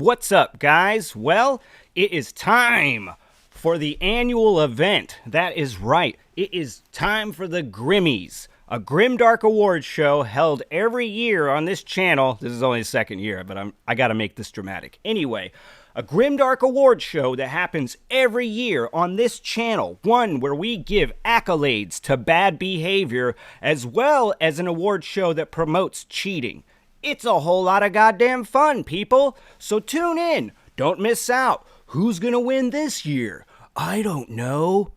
What's up, guys? Well, it is time for the annual event. That is right. It is time for the GRIMMYs, a grimdark awards show held every year on this channel. This is only the second year, but I got to make this dramatic. Anyway, a grimdark awards show that happens every year on this channel, one where we give accolades to bad behavior, as well as an award show that promotes cheating. It's a whole lot of goddamn fun, people. So tune in. Don't miss out. Who's gonna win this year? I don't know.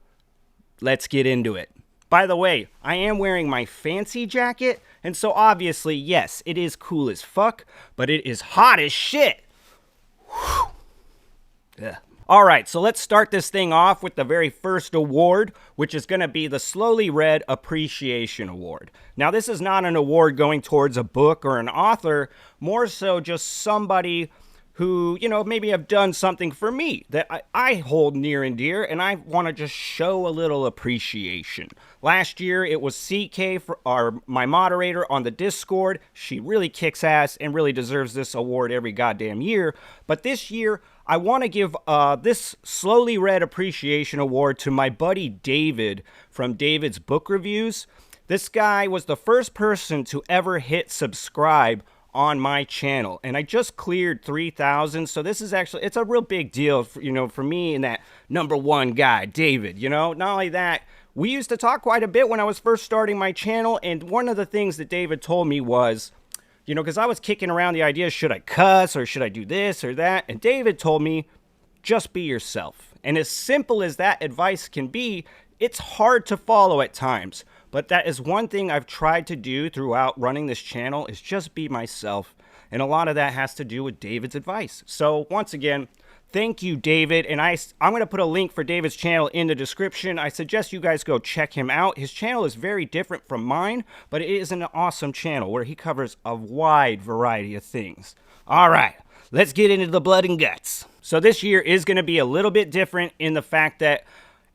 Let's get into it. By the way, I am wearing my fancy jacket, and so obviously, yes, it is cool as fuck, but it is hot as shit. Whew. Yeah. All right, so let's start this thing off with the very first award, which is going to be the Slowly Read Appreciation Award. Now, this is not an award going towards a book or an author, more so just somebody who, maybe have done something for me that I hold near and dear, and I want to just show a little appreciation. Last year, it was CK, my moderator on the Discord. She really kicks ass and really deserves this award every goddamn year. But this year, I want to give this Slowly Read Appreciation Award to my buddy David from David's Book Reviews. This guy was the first person to ever hit subscribe on my channel, and I just cleared 3,000, so this is actually, it's a real big deal for me and that number one guy, David. Not only that, we used to talk quite a bit when I was first starting my channel, and one of the things that David told me was, because I was kicking around the idea, should I cuss or should I do this or that? And David told me, just be yourself. And as simple as that advice can be, it's hard to follow at times. But that is one thing I've tried to do throughout running this channel, is just be myself. And a lot of that has to do with David's advice. So once again, thank you, David. And I'm going to put a link for David's channel in the description. I suggest you guys go check him out. His channel is very different from mine, but it is an awesome channel where he covers a wide variety of things. All right, let's get into the blood and guts. So this year is going to be a little bit different in the fact that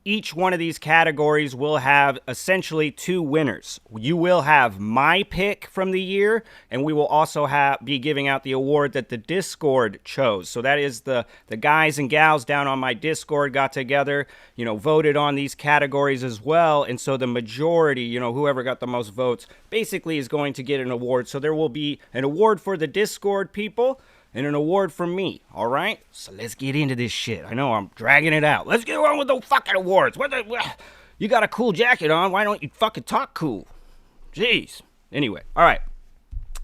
each one of these categories will have essentially two winners. You will have my pick from the year, and we will also be giving out the award that the Discord chose. So that is the guys and gals down on my Discord got together, voted on these categories as well. And so the majority, whoever got the most votes, basically is going to get an award. So there will be an award for the Discord people and an award from me, all right? So let's get into this shit. I know I'm dragging it out. Let's get on with the fucking awards. You got a cool jacket on. Why don't you fucking talk cool? Jeez. Anyway, all right.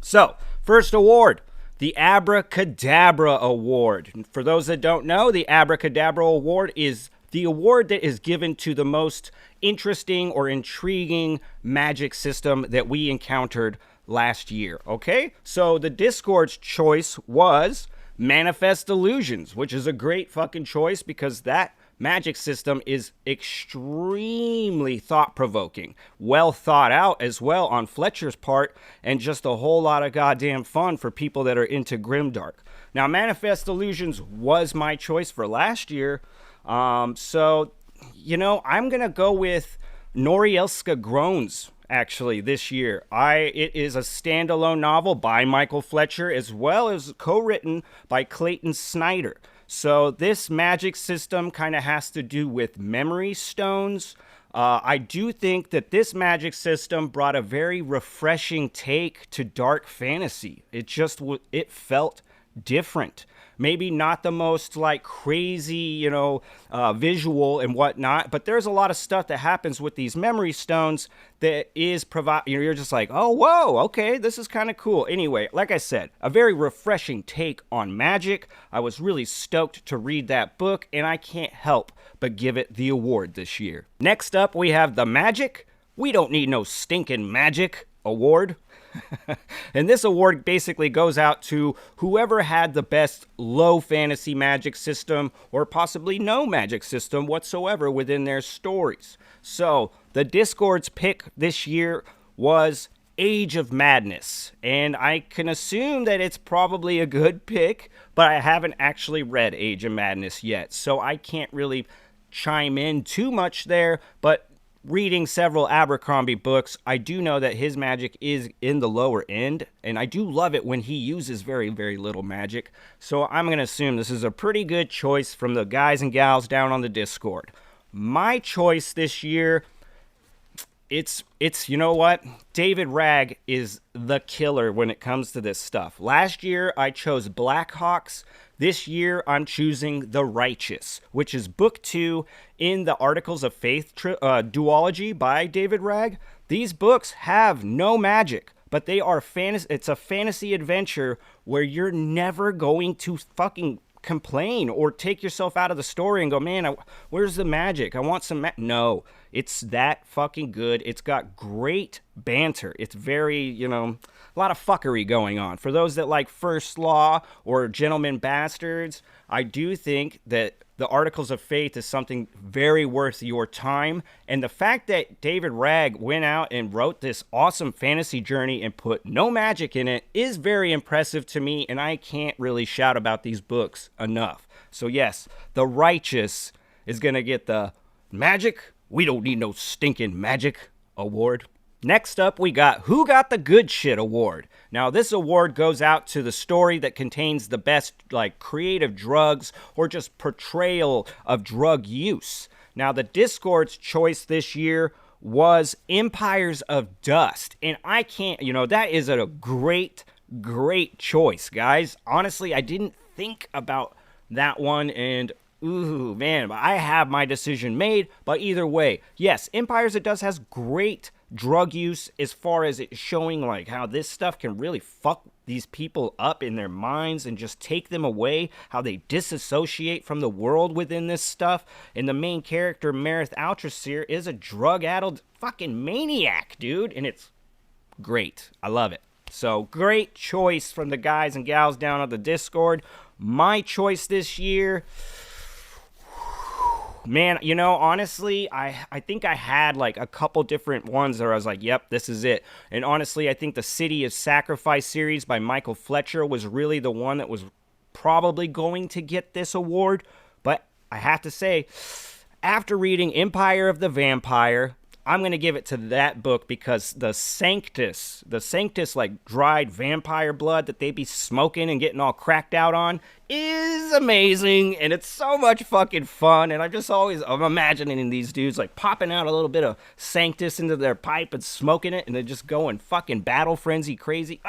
So, first award, the Abracadabra Award. For those that don't know, the Abracadabra Award is the award that is given to the most interesting or intriguing magic system that we encountered last year, okay? So the Discord's choice was Manifest Illusions, which is a great fucking choice because that magic system is extremely thought-provoking, well thought out as well on Fletcher's part, and just a whole lot of goddamn fun for people that are into grimdark. Now, Manifest Illusions was my choice for last year, so, I'm gonna go with Norielska Groans, actually, this year. It is a standalone novel by Michael Fletcher, as well as co-written by Clayton Snyder. So this magic system kind of has to do with memory stones. I do think that this magic system brought a very refreshing take to dark fantasy. It felt different. Maybe not the most crazy, visual and whatnot, but there's a lot of stuff that happens with these memory stones that is you're just like, oh, whoa, okay, this is kind of cool. Anyway, like I said, a very refreshing take on magic. I was really stoked to read that book, and I can't help but give it the award this year. Next up, we have the Magic We Don't Need No Stinking Magic Award. And this award basically goes out to whoever had the best low fantasy magic system, or possibly no magic system whatsoever within their stories. So the Discord's pick this year was Age of Madness, and I can assume that it's probably a good pick, but I haven't actually read Age of Madness yet, so I can't really chime in too much there. But reading several Abercrombie books, I do know that his magic is in the lower end, and I do love it when he uses very, very little magic. So I'm going to assume this is a pretty good choice from the guys and gals down on the Discord. My choice this year, it's you know what? David Ragg is the killer when it comes to this stuff. Last year, I chose Blackhawks. This year, I'm choosing The Righteous, which is book 2 in the Articles of Faith duology by David Ragg. These books have no magic, but they are it's a fantasy adventure where you're never going to fucking complain or take yourself out of the story and go, man, where's the magic? I want some No, it's that fucking good. It's got great banter. It's very, a lot of fuckery going on. For those that like First Law or Gentlemen Bastards, I do think that the Articles of Faith is something very worth your time. And the fact that David Ragg went out and wrote this awesome fantasy journey and put no magic in it is very impressive to me, and I can't really shout about these books enough. So yes, The Righteous is going to get the Magic, We Don't Need No Stinking Magic award. Next up, we got Who Got the Good Shit award. Now, this award goes out to the story that contains the best, creative drugs or just portrayal of drug use. Now, the Discord's choice this year was Empires of Dust. And I can't, that is a great, great choice, guys. Honestly, I didn't think about that one, and ooh, man, I have my decision made. But either way, yes, Empires of Dust has great drug use as far as it showing how this stuff can really fuck these people up in their minds and just take them away, how they disassociate from the world within this stuff. And the main character, Marith Altrasir, is a drug-addled fucking maniac, dude, and it's great. I love it. So great choice from the guys and gals down on the Discord. My choice this year, man, honestly, I think I had a couple different ones where I was like, yep, this is it. And honestly, I think the City of Sacrifice series by Michael Fletcher was really the one that was probably going to get this award. But I have to say, after reading Empire of the Vampire, I'm going to give it to that book because the Sanctus, dried vampire blood that they be smoking and getting all cracked out on is amazing, and it's so much fucking fun. And I'm imagining these dudes popping out a little bit of Sanctus into their pipe and smoking it, and they're just going fucking battle frenzy crazy.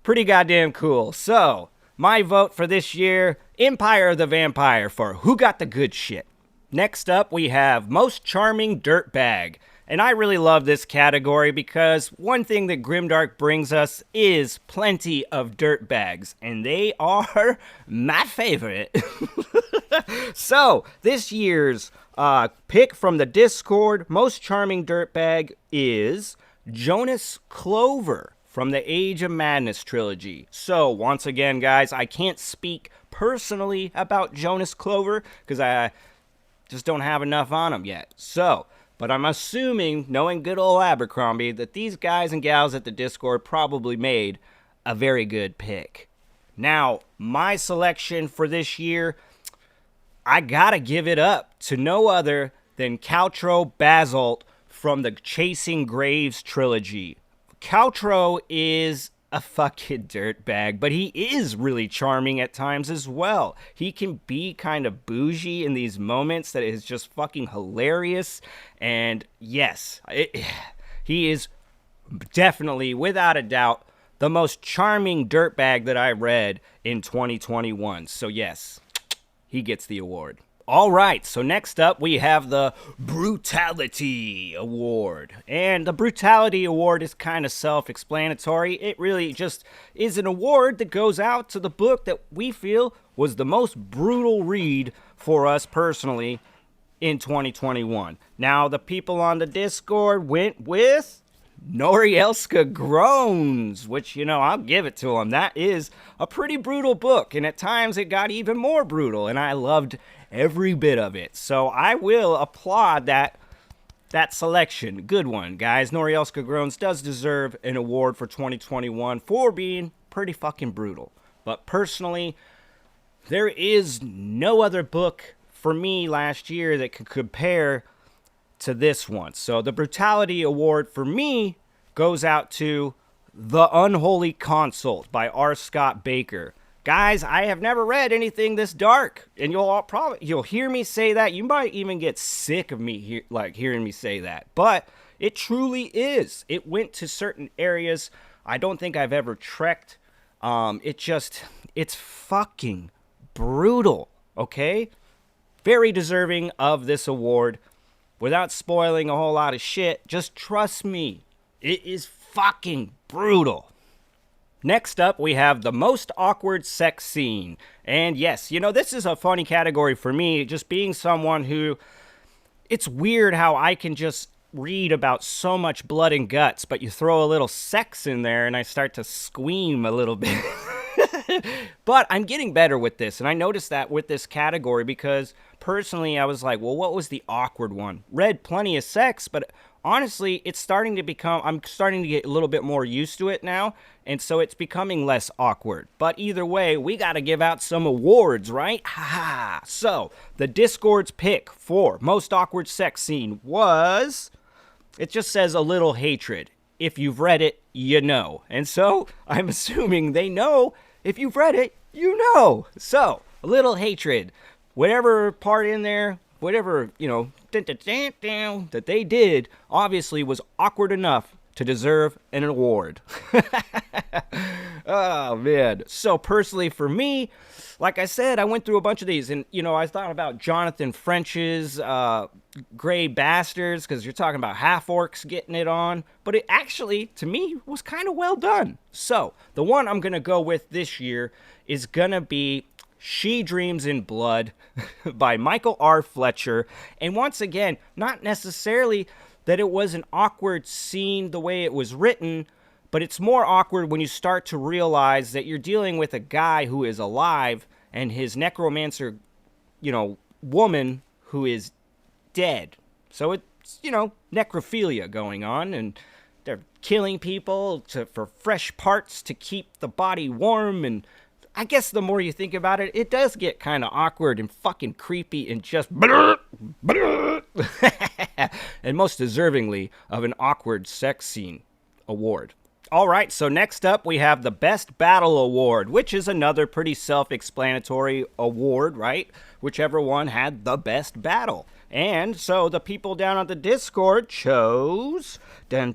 Pretty goddamn cool. So, my vote for this year, Empire of the Vampire for Who Got the Good Shit. Next up, we have Most Charming Dirtbag. And I really love this category because one thing that Grimdark brings us is plenty of dirtbags, and they are my favorite. So, this year's pick from the Discord, Most Charming Dirtbag, is Jonas Clover from the Age of Madness trilogy. So, once again, guys, I can't speak personally about Jonas Clover because I just don't have enough on him yet. So, but I'm assuming, knowing good old Abercrombie, that these guys and gals at the Discord probably made a very good pick. Now, my selection for this year, I gotta give it up to no other than Caltro Basalt from the Chasing Graves trilogy. Caltro is a fucking dirtbag, but he is really charming at times as well. He can be kind of bougie in these moments that is just fucking hilarious. And yes, he is definitely, without a doubt, the most charming dirtbag that I read in 2021. So yes, he gets the award. All right, so next up we have the Brutality Award. And the Brutality Award is kind of self-explanatory. It really just is an award that goes out to the book that we feel was the most brutal read for us personally in 2021. Now, the people on the Discord went with Norielska Groans, which, I'll give it to him. That is a pretty brutal book, and at times it got even more brutal, and I loved every bit of it. So I will applaud that selection. Good one, guys. Norielska Groans does deserve an award for 2021 for being pretty fucking brutal. But personally, there is no other book for me last year that could compare to this one. So the Brutality Award for me goes out to The Unholy Consult by R. Scott Baker. Guys, I have never read anything this dark, and you'll hear me say that. You might even get sick of me hearing me say that, but it truly is. It went to certain areas I don't think I've ever trekked. It's fucking brutal, okay? Very deserving of this award. Without spoiling a whole lot of shit, just trust me, it is fucking brutal. Next up, we have the most awkward sex scene. And yes, this is a funny category for me, just being someone who, it's weird how I can just read about so much blood and guts, but you throw a little sex in there and I start to squeam a little bit. But I'm getting better with this, and I noticed that with this category because personally I was like, well, what was the awkward one? Read plenty of sex, but honestly, I'm starting to get a little bit more used to it now, and so it's becoming less awkward. But either way, we got to give out some awards, right? Ha! So, the Discord's pick for most awkward sex scene was, it just says A Little Hatred. If you've read it, you know. And so, I'm assuming they know. If you've read it, you know. So, A Little Hatred. Whatever part in there, whatever, that they did, obviously was awkward enough to deserve an award. Oh, man. So, personally, for me, like I said, I went through a bunch of these, and, I thought about Jonathan French's Gray Bastards, because you're talking about half-orcs getting it on, but it actually, to me, was kind of well done. So, the one I'm going to go with this year is going to be She Dreams in Blood by Michael R. Fletcher. And once again, not necessarily that it was an awkward scene the way it was written, but it's more awkward when you start to realize that you're dealing with a guy who is alive and his necromancer, woman who is dead. So it's, necrophilia going on, and they're killing people for fresh parts to keep the body warm, and I guess the more you think about it, it does get kind of awkward and fucking creepy and just and most deservingly of an awkward sex scene award. All right, so next up we have the Best Battle Award, which is another pretty self-explanatory award, right? Whichever one had the best battle. And so the people down on the Discord chose the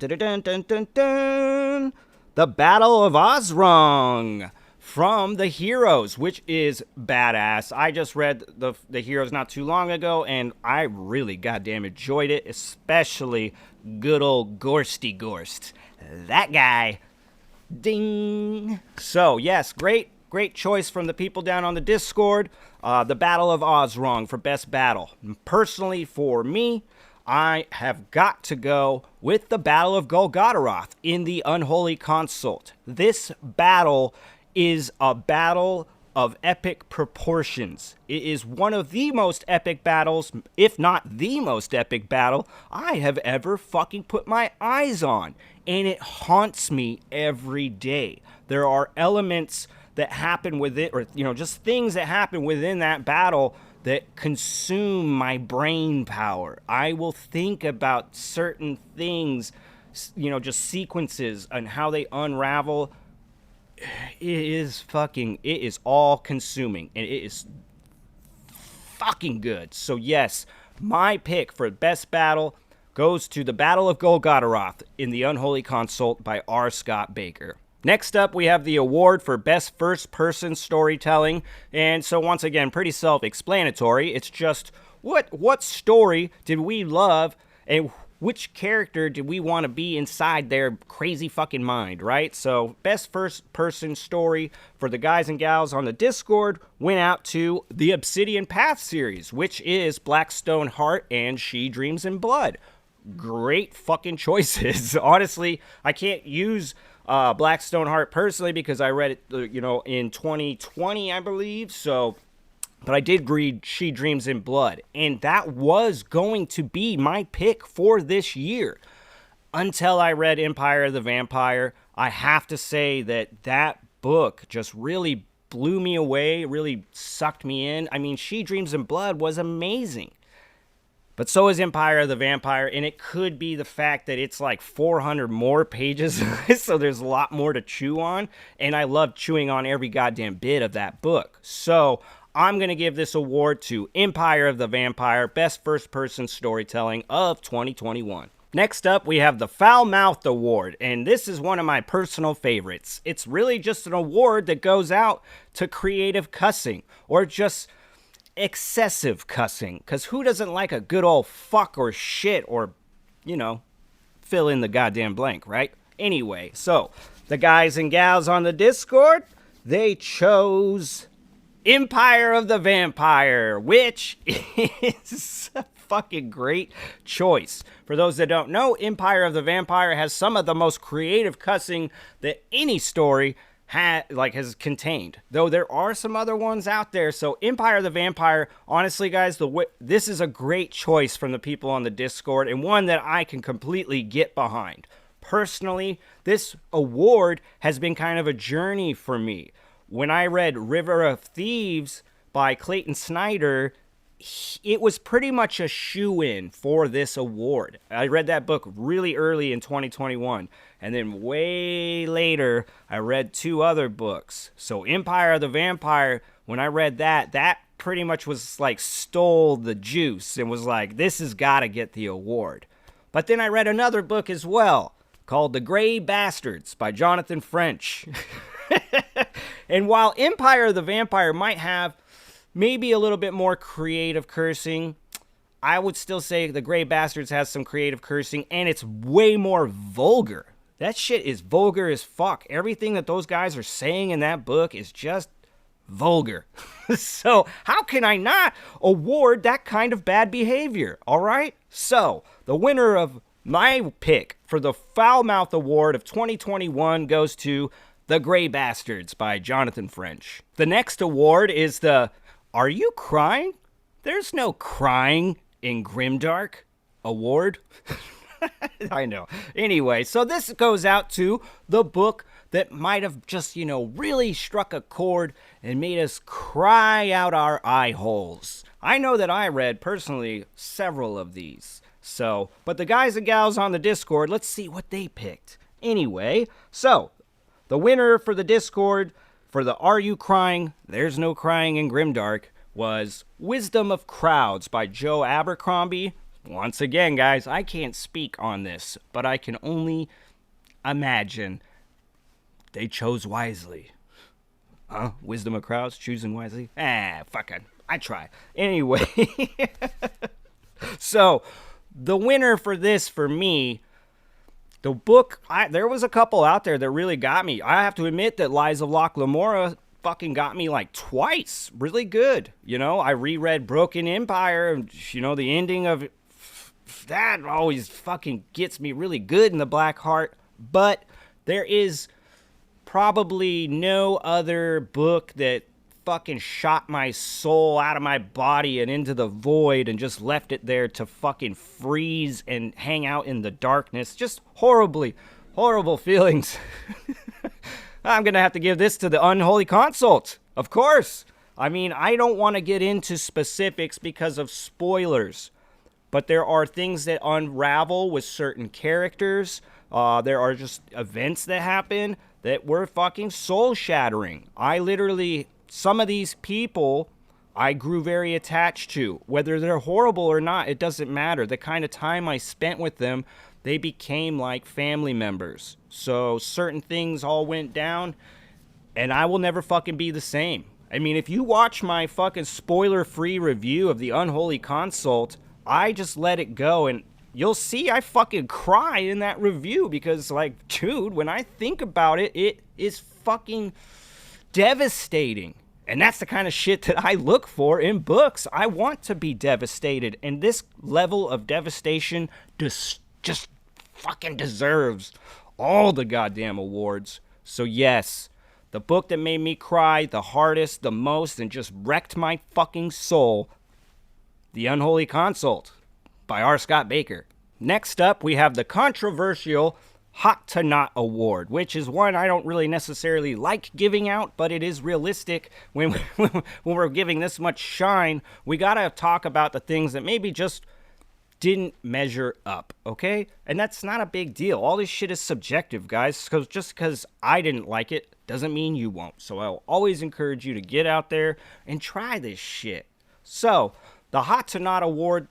Battle of Osrong from The Heroes, which is badass. I just read the Heroes not too long ago, and I really goddamn enjoyed it, especially good old Gorsty Gorst. That guy. Ding. So, yes, great choice from the people down on the Discord. The Battle of Osrong for Best Battle. Personally, for me, I have got to go with the Battle of Golgotharoth in the Unholy Consult. This battle is a battle of epic proportions. It is one of the most epic battles, if not the most epic battle, I have ever fucking put my eyes on. And it haunts me every day. There are elements that happen with it, or, just things that happen within that battle that consume my brain power. I will think about certain things, just sequences and how they unravel. It is all consuming, and it is fucking good. So yes, my pick for best battle goes to the Battle of Golgotharoth in the Unholy Consult by R. Scott Baker. Next up, we have the award for best first-person storytelling, and so once again, pretty self-explanatory. It's just what story did we love, and which character did we want to be inside their crazy fucking mind, right? So, best first-person story for the guys and gals on the Discord went out to the Obsidian Path series, which is Blackstone Heart and She Dreams in Blood. Great fucking choices. Honestly, I can't use Blackstone Heart personally because I read it, in 2020, I believe. So, but I did read She Dreams in Blood, and that was going to be my pick for this year until I read Empire of the Vampire. I have to say that book just really blew me away, really sucked me in. I mean, She Dreams in Blood was amazing. But so is Empire of the Vampire, and it could be the fact that it's like 400 more pages, so there's a lot more to chew on, and I love chewing on every goddamn bit of that book. So I'm going to give this award to Empire of the Vampire, Best First-Person Storytelling of 2021. Next up, we have the Foul Mouthed Award, and this is one of my personal favorites. It's really just an award that goes out to creative cussing, or just excessive cussing, because who doesn't like a good old fuck or shit or, fill in the goddamn blank, right? Anyway, so the guys and gals on the Discord, they chose Empire of the Vampire, which is a fucking great choice. For those that don't know, Empire of the Vampire has some of the most creative cussing that any story has contained, though there are some other ones out there. So Empire of the Vampire, honestly guys, this is a great choice from the people on the Discord, and one that I can completely get behind. Personally, this award has been kind of a journey for me. When I read River of Thieves by Clayton Snyder, it was pretty much a shoo-in for this award. I read that book really early in 2021, and then way later, I read 2 other books. So Empire of the Vampire, when I read that pretty much was like stole the juice and was like, this has got to get the award. But then I read another book as well, called The Gray Bastards by Jonathan French. And while Empire of the Vampire might have maybe a little bit more creative cursing, I would still say The Gray Bastards has some creative cursing, and it's way more vulgar. That shit is vulgar as fuck. Everything that those guys are saying in that book is just vulgar. So how can I not award that kind of bad behavior, all right? So the winner of my pick for the Foul Mouth Award of 2021 goes to The Gray Bastards by Jonathan French. The next award is the Are You Crying? There's no crying in Grimdark award. I know. Anyway, so this goes out to the book that might have just, really struck a chord and made us cry out our eye holes. I know that I read, personally, several of these. So, but the guys and gals on the Discord, let's see what they picked. Anyway, so, the winner for the Discord for the Are You Crying? There's No Crying in Grimdark was Wisdom of Crowds by Joe Abercrombie. Once again, guys, I can't speak on this, but I can only imagine they chose wisely. Wisdom of Crowds, choosing wisely? Fucking, I try. Anyway, so the winner for this, for me, the book, there was a couple out there that really got me. I have to admit that Lies of Locke Lamora fucking got me like twice. Really good. I reread Broken Empire, and the ending of that always fucking gets me really good in the Black Heart. But there is probably no other book that fucking shot my soul out of my body and into the void and just left it there to fucking freeze and hang out in the darkness. Just horrible feelings. I'm gonna have to give this to The Unholy Consult, of course. I mean, I don't want to get into specifics because of spoilers, but there are things that unravel with certain characters. There are just events that happen that were fucking soul-shattering. Some of these people I grew very attached to. Whether they're horrible or not, it doesn't matter. The kind of time I spent with them, they became like family members. So certain things all went down, and I will never fucking be the same. I mean, if you watch my fucking spoiler-free review of The Unholy Consult, I just let it go, and you'll see I fucking cry in that review because, like, dude, when I think about it, it is fucking devastating. And that's the kind of shit that I look for in books. I want to be devastated, and this level of devastation just fucking deserves all the goddamn awards. So yes, the book that made me cry the hardest, the most, and just wrecked my fucking soul, The Unholy Consult by R. Scott Baker. Next up, we have the controversial Hot to Not Award, which is one I don't really necessarily like giving out, but it is realistic. When we're giving this much shine, we gotta talk about the things that maybe just didn't measure up, okay? And that's not a big deal. All this shit is subjective, guys. Because just because I didn't like it doesn't mean you won't. So I'll always encourage you to get out there and try this shit. So, the Hot to Not Award,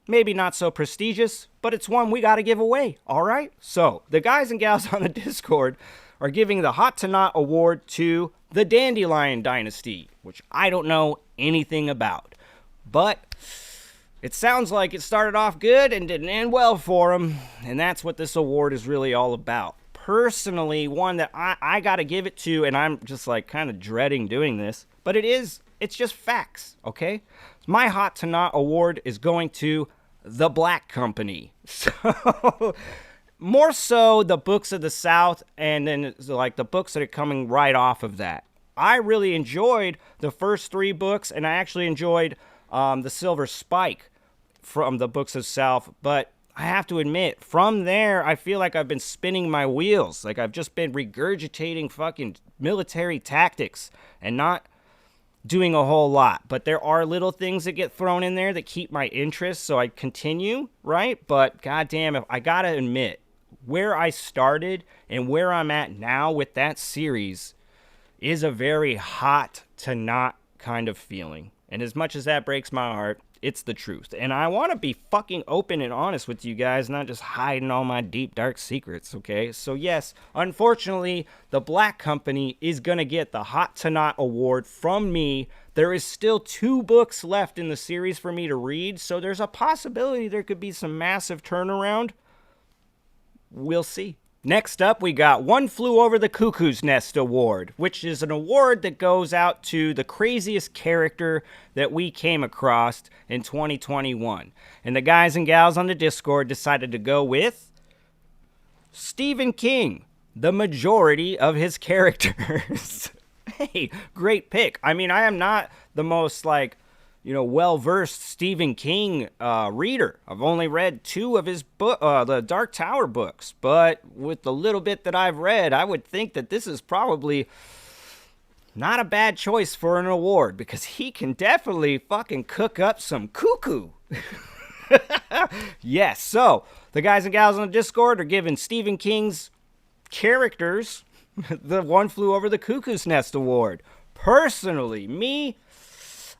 maybe not so prestigious, but it's one we got to give away, all right? So, the guys and gals on the Discord are giving the Hot to Not Award to the Dandelion Dynasty, which I don't know anything about. But it sounds like it started off good and didn't end well for them, and that's what this award is really all about. Personally, one that I got to give it to, and I'm just like kind of dreading doing this, but it's just facts, okay? My Hot to Not Award is going to The Black Company. So, more so the books of the South, and then like the books that are coming right off of that. I really enjoyed the first 3 books, and I actually enjoyed the Silver Spike from the books of South, but I have to admit, from there, I feel like I've been spinning my wheels. Like I've just been regurgitating fucking military tactics and not doing a whole lot. But there are little things that get thrown in there that keep my interest, so I continue, right? But goddamn, if I gotta admit, where I started and where I'm at now with that series is a very hot to not kind of feeling. And as much as that breaks my heart, it's the truth. And I want to be fucking open and honest with you guys, not just hiding all my deep, dark secrets, okay? So yes, unfortunately, the Black Company is going to get the Hot to Not Award from me. There is still 2 books left in the series for me to read, so there's a possibility there could be some massive turnaround. We'll see. Next up, we got One Flew Over the Cuckoo's Nest Award, which is an award that goes out to the craziest character that we came across in 2021. And the guys and gals on the Discord decided to go with Stephen King, the majority of his characters. Hey, great pick. I mean, I am not the most, well-versed Stephen King reader. I've only read 2 of his the Dark Tower books, but with the little bit that I've read, I would think that this is probably not a bad choice for an award, because he can definitely fucking cook up some cuckoo. Yes, so the guys and gals on the Discord are giving Stephen King's characters the One Flew Over the Cuckoo's Nest Award. Personally,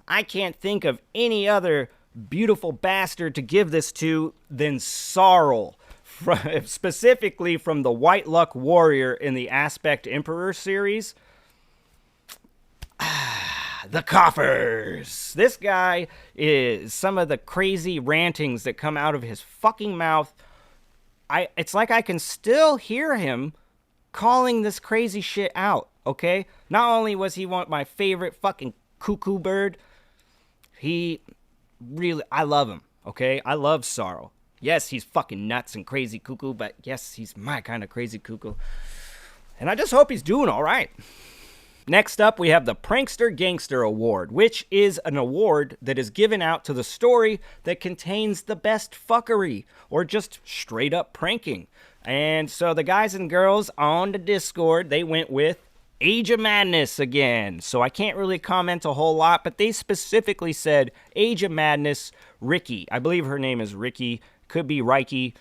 I can't think of any other beautiful bastard to give this to than Sorrel, specifically from the White Luck Warrior in the Aspect Emperor series. The coffers. This guy is some of the crazy rantings that come out of his fucking mouth. It's like I can still hear him calling this crazy shit out, okay? Not only was he my favorite fucking cuckoo bird, I love him, okay? I love Sorrow. Yes, he's fucking nuts and crazy cuckoo, but yes, he's my kind of crazy cuckoo. And I just hope he's doing all right. Next up, we have the Prankster Gangster Award, which is an award that is given out to the story that contains the best fuckery, or just straight up pranking. And so the guys and girls on the Discord, they went with Age of Madness again. So I can't really comment a whole lot, but they specifically said Age of Madness, Ricky. I believe her name is Ricky. Could be Rikey.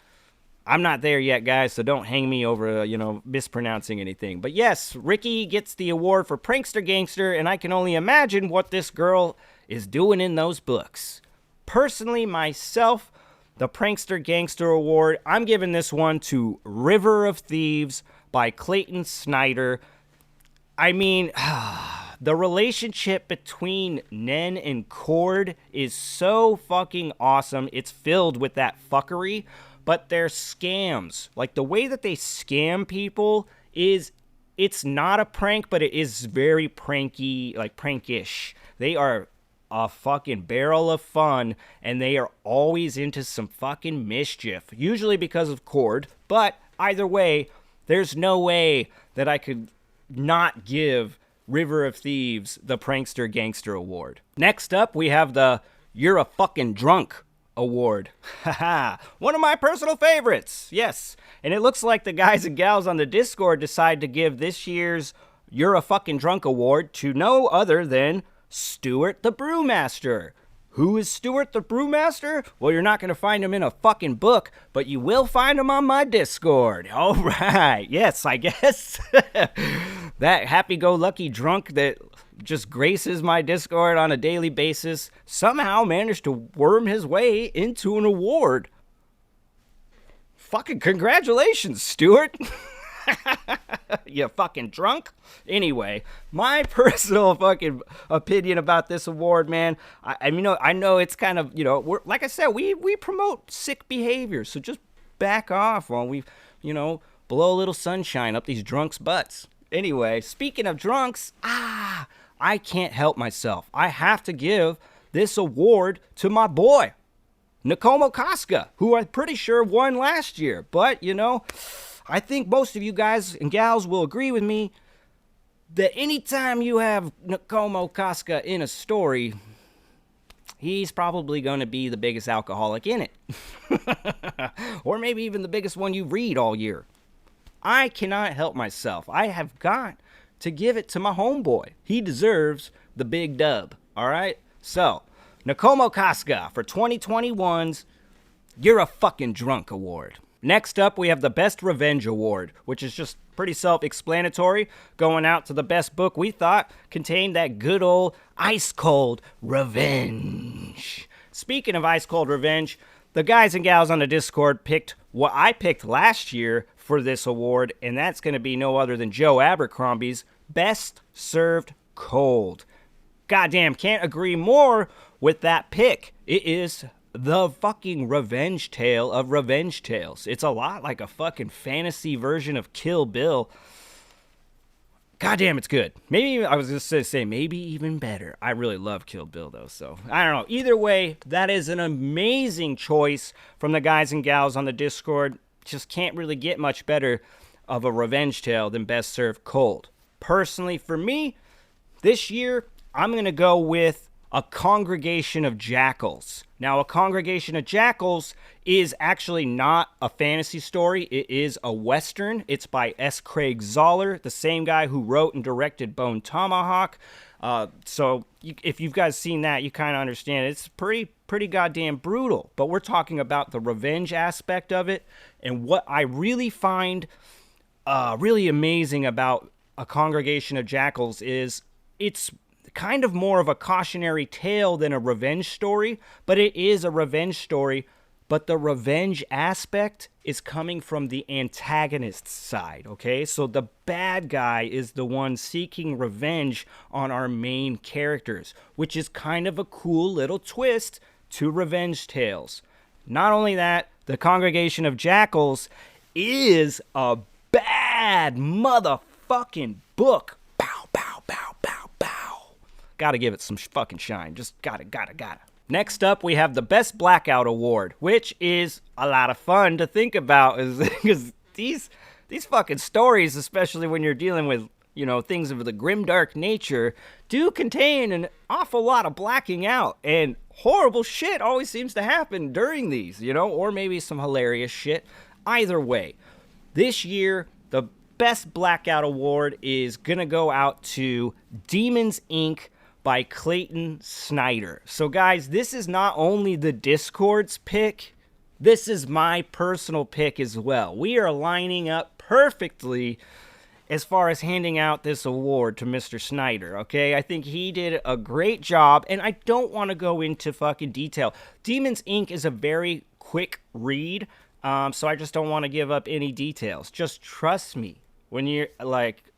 I'm not there yet, guys, so don't hang me over, mispronouncing anything. But yes, Ricky gets the award for Prankster Gangster, and I can only imagine what this girl is doing in those books. Personally, myself, the Prankster Gangster Award, I'm giving this one to River of Thieves by Clayton Snyder. I mean, the relationship between Nen and Cord is so fucking awesome. It's filled with that fuckery, but they're scams. Like, the way that they scam people it's not a prank, but it is very pranky, like prankish. They are a fucking barrel of fun, and they are always into some fucking mischief, usually because of Cord, but either way, there's no way that I could not give River of Thieves the Prankster Gangster Award. Next up, we have the You're a Fucking Drunk Award. Haha, one of my personal favorites, yes. And it looks like the guys and gals on the Discord decide to give this year's You're a Fucking Drunk Award to no other than Stuart the Brewmaster, Who is Stuart the Brewmaster? Well, you're not going to find him in a fucking book, but you will find him on my Discord. All right. Yes, I guess. That happy-go-lucky drunk that just graces my Discord on a daily basis somehow managed to worm his way into an award. Fucking congratulations, Stuart. You fucking drunk. Anyway, my personal fucking opinion about this award, man. I know it's kind of, we're, like I said, we promote sick behavior, so just back off while we, blow a little sunshine up these drunks' butts. Anyway, speaking of drunks, I can't help myself. I have to give this award to my boy, Nakomo Casca, who I'm pretty sure won last year. But, I think most of you guys and gals will agree with me that anytime you have Nakomo Casca in a story, he's probably going to be the biggest alcoholic in it. Or maybe even the biggest one you read all year. I cannot help myself. I have got to give it to my homeboy. He deserves the big dub, all right? So, Nakomo Casca for 2021's You're a Fucking Drunk award. Next up, we have the Best Revenge Award, which is just pretty self-explanatory, going out to the best book we thought contained that good old ice-cold revenge. Speaking of ice-cold revenge, the guys and gals on the Discord picked what I picked last year for this award, and that's going to be no other than Joe Abercrombie's Best Served Cold. Goddamn, can't agree more with that pick. It is the fucking revenge tale of revenge tales. It's a lot like a fucking fantasy version of Kill Bill. Goddamn, it's good. Maybe, I was just going to say, maybe even better. I really love Kill Bill, though, so I don't know. Either way, that is an amazing choice from the guys and gals on the Discord. Just can't really get much better of a revenge tale than Best Served Cold. Personally, for me, this year, I'm going to go with A Congregation of Jackals. Now, A Congregation of Jackals is actually not a fantasy story. It is a Western. It's by S. Craig Zoller, the same guy who wrote and directed Bone Tomahawk. So if you guys seen that, you kind of understand. It's pretty goddamn brutal. But we're talking about the revenge aspect of it. And what I really find really amazing about A Congregation of Jackals is it's kind of more of a cautionary tale than a revenge story, but it is a revenge story, but the revenge aspect is coming from the antagonist's side, okay? So the bad guy is the one seeking revenge on our main characters, which is kind of a cool little twist to revenge tales. Not only that, the Congregation of Jackals is a bad motherfucking book. Pow, pow, pow, pow, pow. Gotta give it some fucking shine. Just gotta. Next up, we have the Best Blackout Award, which is a lot of fun to think about, because these fucking stories, especially when you're dealing with, things of the grimdark nature, do contain an awful lot of blacking out, and horrible shit always seems to happen during these, or maybe some hilarious shit. Either way, this year, the Best Blackout Award is gonna go out to Demons, Inc., by Clayton Snyder. So guys, this is not only the Discord's pick, this is my personal pick as well. We are lining up perfectly as far as handing out this award to Mr. Snyder, okay? I think he did a great job, and I don't want to go into fucking detail. Demons, Inc. is a very quick read, so I just don't want to give up any details. Just trust me. When you're,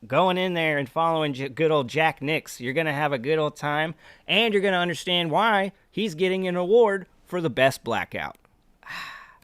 going in there and following good old Jack Nix, you're going to have a good old time, and you're going to understand why he's getting an award for the Best Blackout.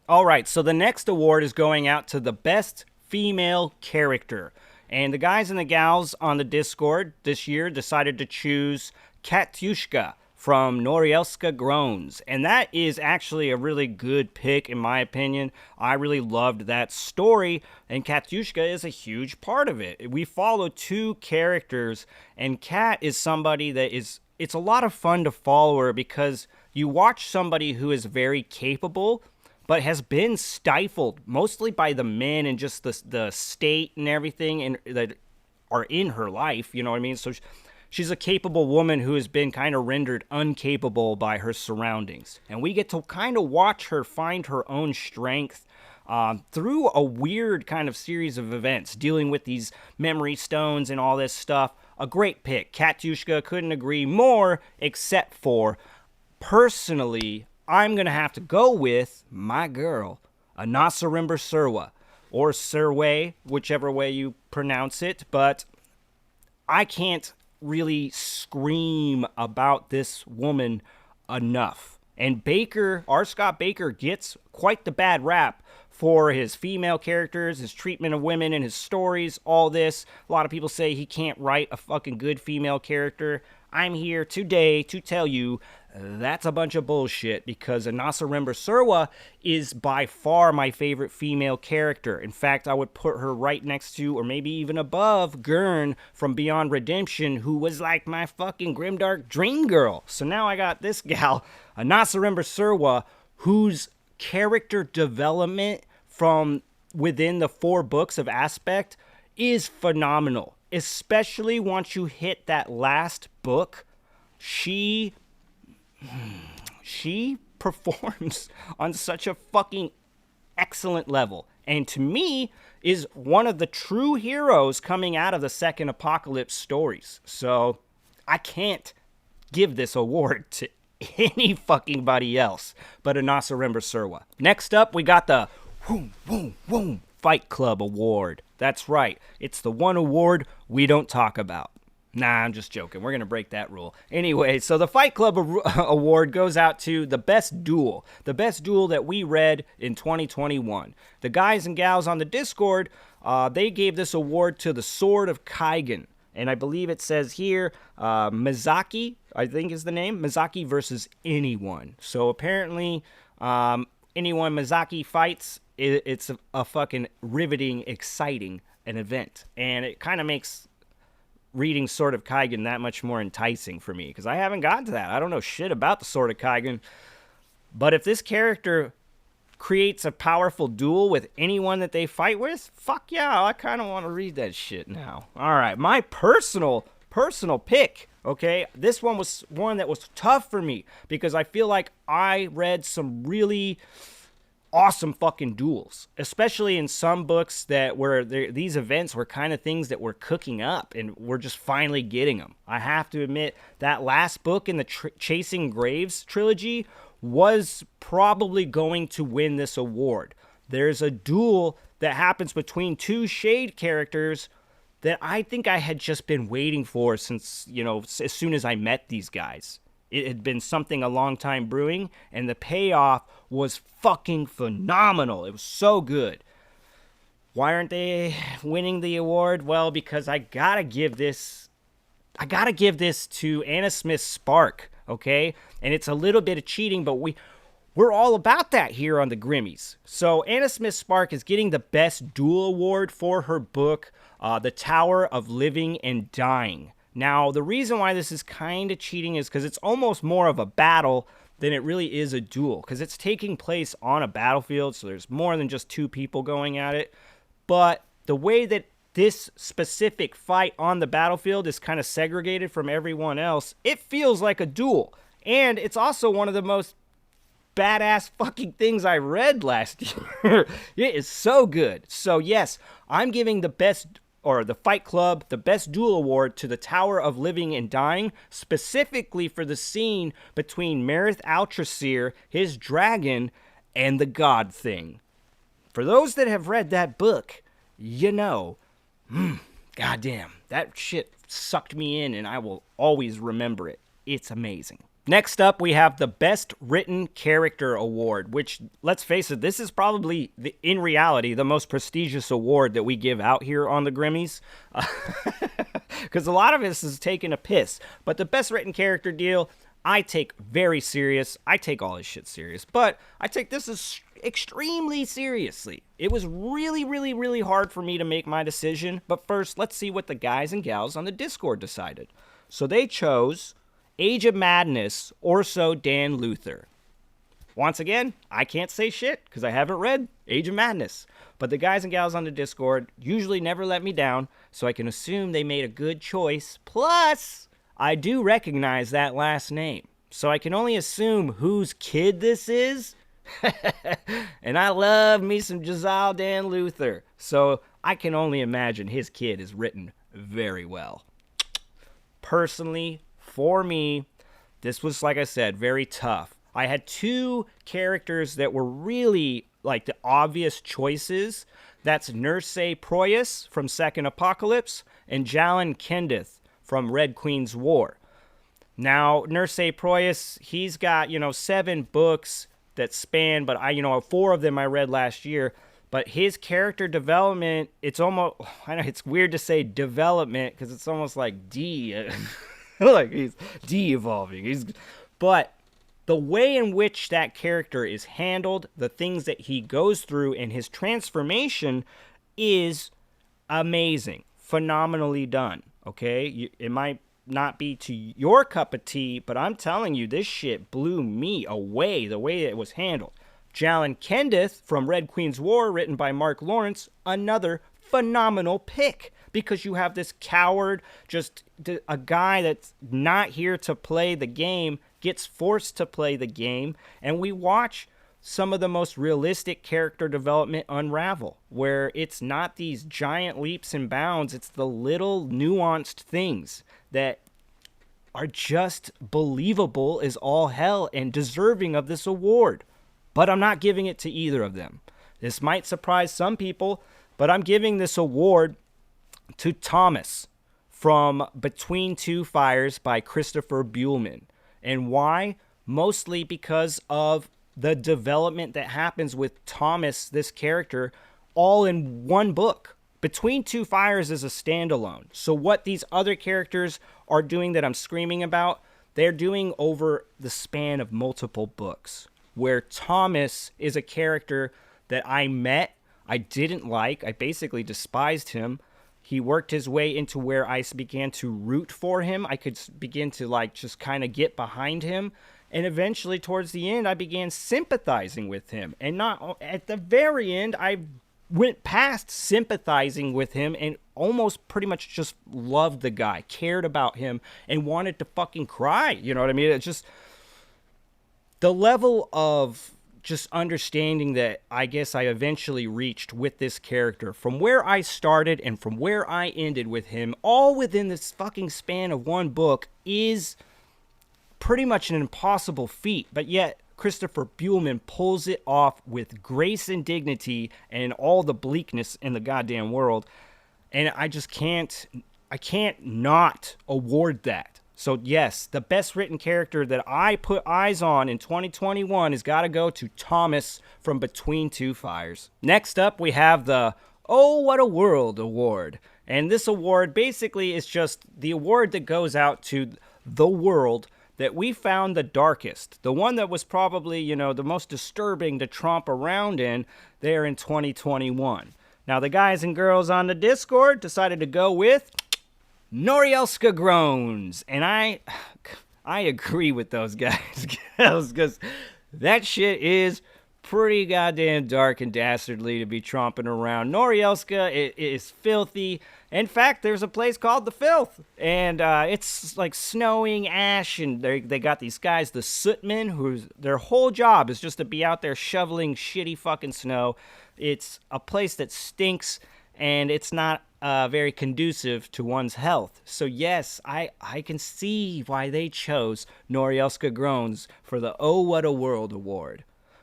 All right, so the next award is going out to the Best Female Character. And the guys and the gals on the Discord this year decided to choose Katyushka from Norielska Groans. And that is actually a really good pick, in my opinion. I really loved that story, and Katyushka is a huge part of it. We follow two characters, and Kat is somebody that is... It's a lot of fun to follow her, because you watch somebody who is very capable, but has been stifled, mostly by the men and just the state and everything that are in her life, you know what I mean? So She's a capable woman who has been kind of rendered uncapable by her surroundings. And we get to kind of watch her find her own strength through a weird kind of series of events, dealing with these memory stones and all this stuff. A great pick. Katyushka, couldn't agree more, except for, personally, I'm going to have to go with my girl, Anasarimber Surwa, or Surway, whichever way you pronounce it, but I can't really scream about this woman enough. And Baker, R. Scott Baker, gets quite the bad rap for his female characters, his treatment of women, and his stories, all this. A lot of people say he can't write a fucking good female character. I'm here today to tell you that's a bunch of bullshit, because Anasarimber Surwa is by far my favorite female character. In fact, I would put her right next to, or maybe even above, Gurn from Beyond Redemption, who was like my fucking grimdark dream girl. So now I got this gal, Anasarimber Surwa, whose character development from within the 4 books of Aspect is phenomenal. Especially once you hit that last book, she performs on such a fucking excellent level. And to me, is one of the true heroes coming out of the second Apocalypse stories. So I can't give this award to any fucking body else but Anasarimber Surwa. Next up, we got the Fight Club Award. That's right. It's the one award we don't talk about. Nah, I'm just joking. We're going to break that rule. Anyway, so the Fight Club Award goes out to the best duel. The best duel that we read in 2021. The guys and gals on the Discord, they gave this award to the Sword of Kaigen. And I believe it says here, Mizaki, I think is the name. Mizaki versus anyone. So apparently, anyone Mizaki fights, it's a fucking riveting, exciting an event. And it kind of makes reading Sword of Kaigen that much more enticing for me, because I haven't gotten to that. I don't know shit about the Sword of Kaigen. But if this character creates a powerful duel with anyone that they fight with, fuck yeah, I kind of want to read that shit now. All right, my personal pick, okay? This one was one that was tough for me, because I feel like I read some really awesome fucking duels, especially in some books that were these events were kind of things that were cooking up and we're just finally getting them. I have to admit that last book in the Chasing Graves trilogy was probably going to win this award. There's a duel that happens between 2 Shade characters that I think I had just been waiting for since, as soon as I met these guys. It had been something a long time brewing, and the payoff was fucking phenomenal. It was so good. Why aren't they winning the award? Well, because I gotta give this to Anna Smith Spark, okay? And it's a little bit of cheating, but we're all about that here on the GRIMMYS. So Anna Smith Spark is getting the Best Duel Award for her book, The Tower of Living and Dying. Now, the reason why this is kind of cheating is because it's almost more of a battle than it really is a duel, because it's taking place on a battlefield, so there's more than just 2 people going at it. But the way that this specific fight on the battlefield is kind of segregated from everyone else, it feels like a duel. And it's also one of the most badass fucking things I read last year. It is so good. So yes, I'm giving the Fight Club, the Best Duel Award to the Tower of Living and Dying, specifically for the scene between Marith Altrasir, his dragon, and the God Thing. For those that have read that book, goddamn, that shit sucked me in, and I will always remember it. It's amazing. Next up, we have the Best Written Character Award, which, let's face it, this is probably, in reality, the most prestigious award that we give out here on the GRIMMYS. Because a lot of this is taking a piss. But the Best Written Character deal, I take very serious. I take all this shit serious. But I take this as extremely seriously. It was really, really, really hard for me to make my decision. But first, let's see what the guys and gals on the Discord decided. So they chose Age of Madness, Orso Dan Luther. Once again, I can't say shit because I haven't read Age of Madness. But the guys and gals on the Discord usually never let me down, so I can assume they made a good choice. Plus, I do recognize that last name, so I can only assume whose kid this is. And I love me some Josiah Dan Luther, so I can only imagine his kid is written very well. Personally, for me, this was, like I said, very tough. I had two characters that were really like the obvious choices. That's Nursei Proyas from Second Apocalypse and Jalan Kendith from Red Queen's War. Now, Nursei Proyas, he's got, 7 books that span, but 4 of them I read last year. But his character development, it's almost, I know it's weird to say development because it's almost like like he's de-evolving. But the way in which that character is handled, the things that he goes through, and his transformation is amazing, phenomenally done. Okay, it might not be to your cup of tea, but I'm telling you, this shit blew me away the way it was handled. Jalan Kendith from Red Queen's War, written by Mark Lawrence, another phenomenal pick, because you have this coward, just a guy that's not here to play the game, gets forced to play the game, and we watch some of the most realistic character development unravel, where it's not these giant leaps and bounds, it's the little nuanced things that are just believable as all hell and deserving of this award. But I'm not giving it to either of them. This might surprise some people, but I'm giving this award to Thomas from Between Two Fires by Christopher Buehlman. And why? Mostly because of the development that happens with Thomas, this character, all in one book. Between Two Fires is a standalone. So what these other characters are doing that I'm screaming about, they're doing over the span of multiple books. Where Thomas is a character that I met, I didn't like, I basically despised him. He worked his way into where I began to root for him. I could begin to just kind of get behind him. And eventually, towards the end, I began sympathizing with him. And not at the very end, I went past sympathizing with him and almost pretty much just loved the guy, cared about him, and wanted to fucking cry. You know what I mean? It's just the level of just understanding that I guess I eventually reached with this character, from where I started and from where I ended with him, all within this fucking span of one book, is pretty much an impossible feat. But yet Christopher Buehlman pulls it off with grace and dignity and all the bleakness in the goddamn world. And I can't not award that. So yes, the best written character that I put eyes on in 2021 has got to go to Thomas from Between Two Fires. Next up, we have the Oh What a World award. And this award basically is just the award that goes out to the world that we found the darkest. The one that was probably, the most disturbing to tromp around in there in 2021. Now, the guys and girls on the Discord decided to go with Norielska Groans, and I agree with those guys, because that shit is pretty goddamn dark and dastardly to be tromping around. Norielska is filthy. In fact, there's a place called The Filth, and it's like snowing ash, and they got these guys, the Sootmen, whose their whole job is just to be out there shoveling shitty fucking snow. It's a place that stinks, and it's not very conducive to one's health. So yes, I can see why they chose Norielska Groans for the Oh What a World award.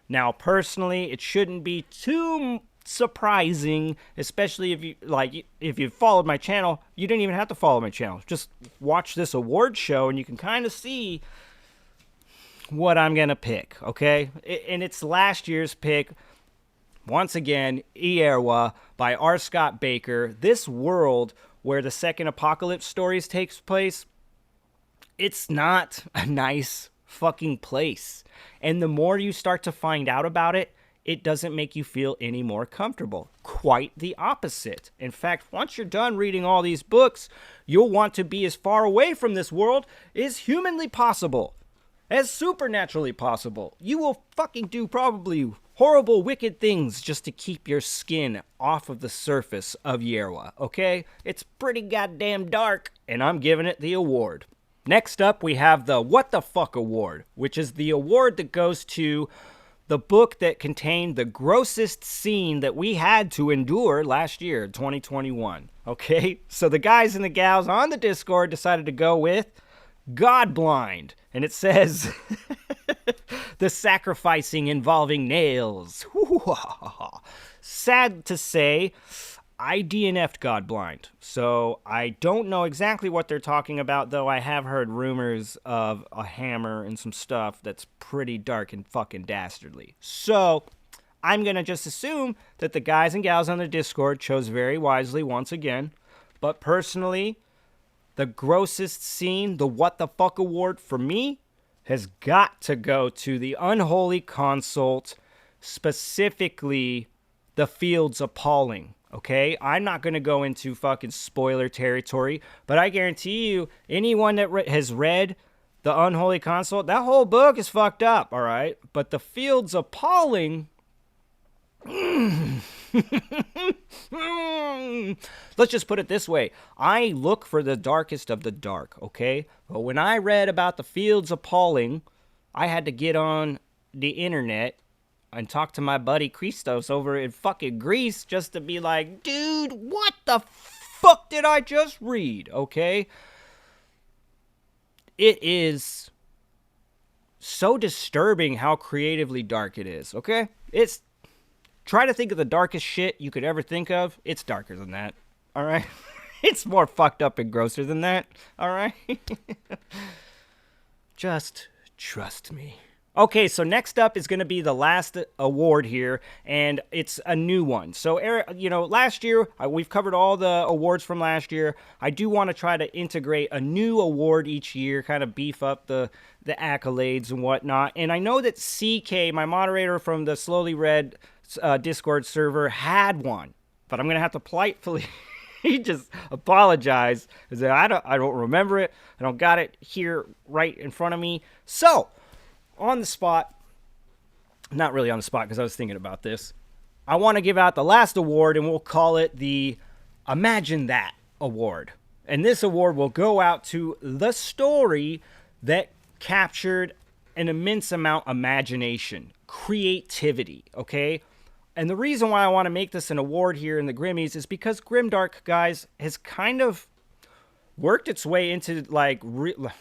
Now, personally, it shouldn't be too surprising, especially if you followed my channel. You didn't even have to follow my channel. Just watch this award show, and you can kind of see what I'm gonna pick. Okay, and it's last year's pick. Once again, Ierwa by R. Scott Baker. This world where the Second Apocalypse stories takes place, it's not a nice fucking place. And the more you start to find out about it, it doesn't make you feel any more comfortable. Quite the opposite. In fact, once you're done reading all these books, you'll want to be as far away from this world as humanly possible. As supernaturally possible. You will fucking do probably horrible, wicked things just to keep your skin off of the surface of Ierwa, okay? It's pretty goddamn dark, and I'm giving it the award. Next up, we have the What the Fuck Award, which is the award that goes to the book that contained the grossest scene that we had to endure last year, 2021. Okay? So the guys and the gals on the Discord decided to go with God Blind. And it says, the sacrificing involving nails. Sad to say, I DNF'd God Blind. So I don't know exactly what they're talking about, though I have heard rumors of a hammer and some stuff that's pretty dark and fucking dastardly. So I'm going to just assume that the guys and gals on the Discord chose very wisely once again. But personally, the grossest scene, the What the Fuck Award for me, has got to go to the Unholy Consult, specifically the Fields Appalling. Okay, I'm not going to go into fucking spoiler territory, but I guarantee you, anyone that has read The Unholy Consult, that whole book is fucked up, all right? But The Fields Appalling... Let's just put it this way. I look for the darkest of the dark, okay? But when I read about The Fields Appalling, I had to get on the internet and talk to my buddy Christos over in fucking Greece just to be like, dude, what the fuck did I just read? Okay? It is so disturbing how creatively dark it is, okay? It's, try to think of the darkest shit you could ever think of. It's darker than that, all right? It's more fucked up and grosser than that, all right? Just trust me. Okay, so next up is going to be the last award here, and it's a new one. So, last year, we've covered all the awards from last year. I do want to try to integrate a new award each year, kind of beef up the accolades and whatnot. And I know that CK, my moderator from the Slowly Read Discord server, had one, but I'm going to have to politely just apologize. I don't remember it. I don't got it here right in front of me. So, on the spot, not really on the spot because I was thinking about this, I want to give out the last award, and we'll call it the Imagine That Award. And this award will go out to the story that captured an immense amount of imagination, creativity, okay? And the reason why I want to make this an award here in the Grimmys is because Grimdark, guys, has kind of worked its way into, like,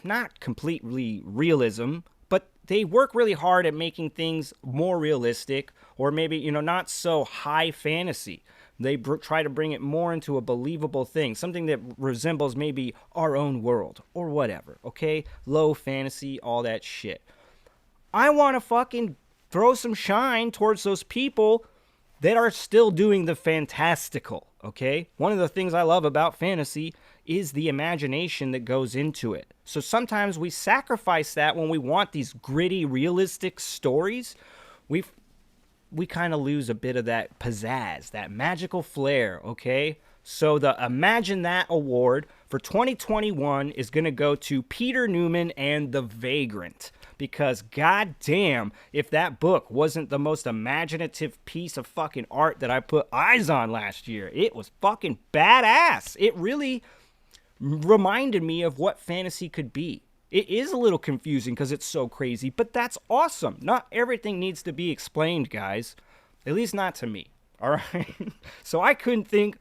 not completely realism, but they work really hard at making things more realistic, or maybe, not so high fantasy. They try to bring it more into a believable thing, something that resembles maybe our own world, or whatever, okay? Low fantasy, all that shit. I want to fucking throw some shine towards those people that are still doing the fantastical, okay? One of the things I love about fantasy is the imagination that goes into it. So sometimes we sacrifice that when we want these gritty, realistic stories. We kind of lose a bit of that pizzazz, that magical flair, okay? So the Imagine That Award for 2021 is going to go to Peter Newman and The Vagrant. Because goddamn, if that book wasn't the most imaginative piece of fucking art that I put eyes on last year, it was fucking badass. It really reminded me of what fantasy could be. It is a little confusing because it's so crazy, but that's awesome. Not everything needs to be explained, guys. At least not to me, all right? So I couldn't think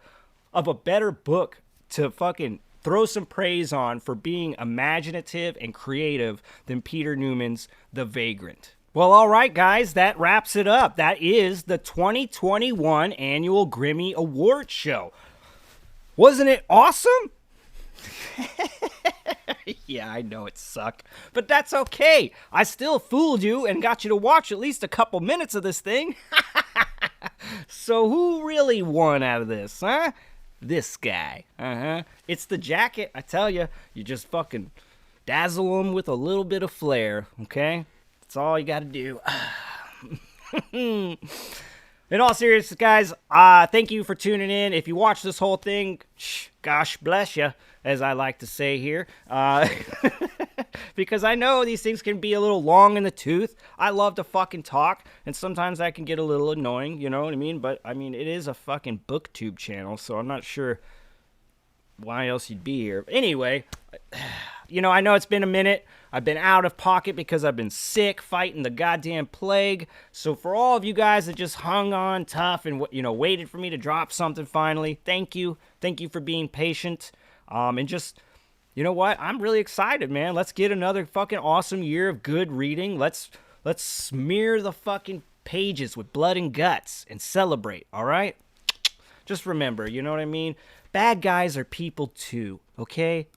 of a better book to fucking throw some praise on for being imaginative and creative than Peter Newman's The Vagrant. Well, all right, guys, that wraps it up. That is the 2021 annual Grimmy Awards show. Wasn't it awesome? Yeah, I know it sucked, but that's okay. I still fooled you and got you to watch at least a couple minutes of this thing. So who really won out of this, huh? This guy. It's the jacket, I tell you. You just fucking dazzle him with a little bit of flair, okay? That's all you gotta do. In all seriousness, guys, thank you for tuning in. If you watch this whole thing, gosh bless you, as I like to say here. Because I know these things can be a little long in the tooth. I love to fucking talk, and sometimes that can get a little annoying, you know what I mean? But, I mean, it is a fucking booktube channel, so I'm not sure why else you'd be here. Anyway, you know, I know it's been a minute. I've been out of pocket because I've been sick fighting the goddamn plague. So for all of you guys that just hung on tough and, you know, waited for me to drop something finally, thank you. Thank you for being patient. And just, you know what? I'm really excited, man. Let's get another fucking awesome year of good reading. Let's smear the fucking pages with blood and guts and celebrate, all right? Just remember, you know what I mean? Bad guys are people too, okay?